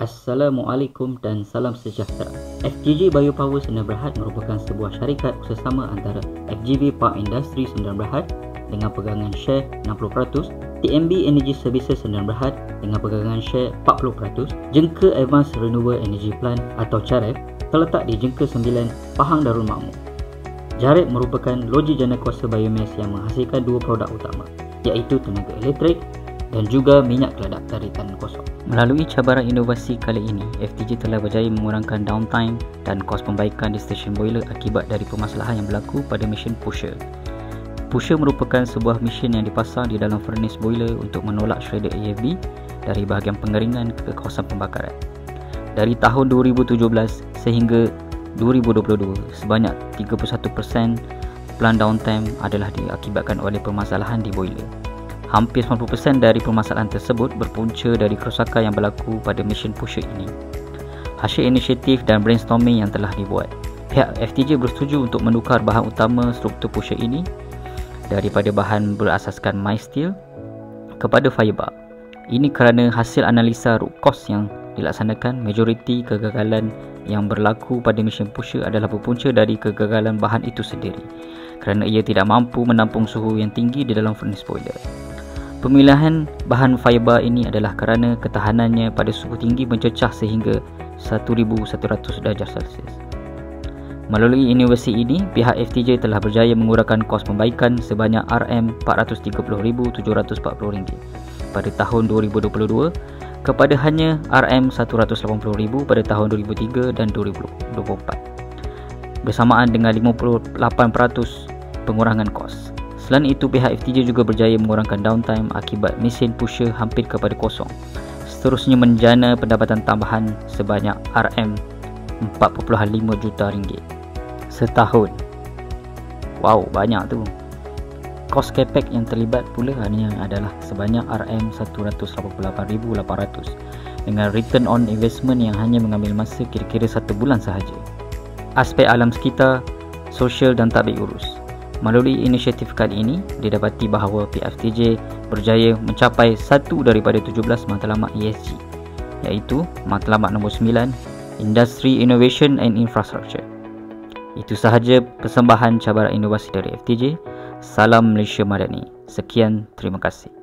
Assalamualaikum dan salam sejahtera. FGV Biopower Sdn Bhd merupakan sebuah syarikat bersama antara FGV Park Industri Sdn Bhd dengan pegangan share 60%, TMB Energy Services Sdn Bhd dengan pegangan share 40%, Jengka Advanced Renewable Energy Plant atau JAREP terletak di Jengka 9, Pahang Darul Makmur. JAREP merupakan loji jana kuasa biomass yang menghasilkan dua produk utama, iaitu tenaga elektrik dan juga minyak keladak dari tanah kosong. Melalui cabaran inovasi kali ini, FTG telah berjaya mengurangkan downtime dan kos pembaikan di stesen boiler akibat dari permasalahan yang berlaku pada mesin pusher. Pusher merupakan sebuah mesin yang dipasang di dalam furnace boiler untuk menolak shredder AFB dari bahagian pengeringan ke kawasan pembakaran. Dari tahun 2017 sehingga 2022, sebanyak 31% plant downtime adalah diakibatkan oleh permasalahan di boiler. Hampir 90% dari permasalahan tersebut berpunca dari kerosakan yang berlaku pada mesin pusher ini. Hasil inisiatif dan brainstorming yang telah dibuat, pihak FTG bersetuju untuk menukar bahan utama struktur pusher ini daripada bahan berasaskan mild steel kepada fiber. Ini kerana hasil analisa root cause yang dilaksanakan, majoriti kegagalan yang berlaku pada mesin pusher adalah berpunca dari kegagalan bahan itu sendiri kerana ia tidak mampu menampung suhu yang tinggi di dalam furnace boiler. Pemilihan bahan fiber ini adalah kerana ketahanannya pada suhu tinggi mencecah sehingga 1100 darjah Celsius. Melalui inovasi ini, pihak FTJ telah berjaya mengurangkan kos pembaikan sebanyak RM430,740 pada tahun 2022 kepada hanya RM180,000 pada tahun 2003 dan 2024, bersamaan dengan 58% pengurangan kos. Selain itu, pihak FTJ juga berjaya mengurangkan downtime akibat mesin pusher hampir kepada kosong. Seterusnya menjana pendapatan tambahan sebanyak RM4.5 juta setahun. Wow, banyak tu. Kos capex yang terlibat pula hanya adalah sebanyak RM188,800 dengan return on investment yang hanya mengambil masa kira-kira 1 bulan sahaja. Aspek alam sekitar, sosial dan tadbir urus. Melalui inisiatif kali ini, didapati bahawa PFTJ berjaya mencapai satu daripada 17 matlamat ESG, iaitu matlamat nombor 9, Industry Innovation and Infrastructure. Itu sahaja persembahan cabaran inovasi dari FTJ. Salam Malaysia Madani. Sekian, terima kasih.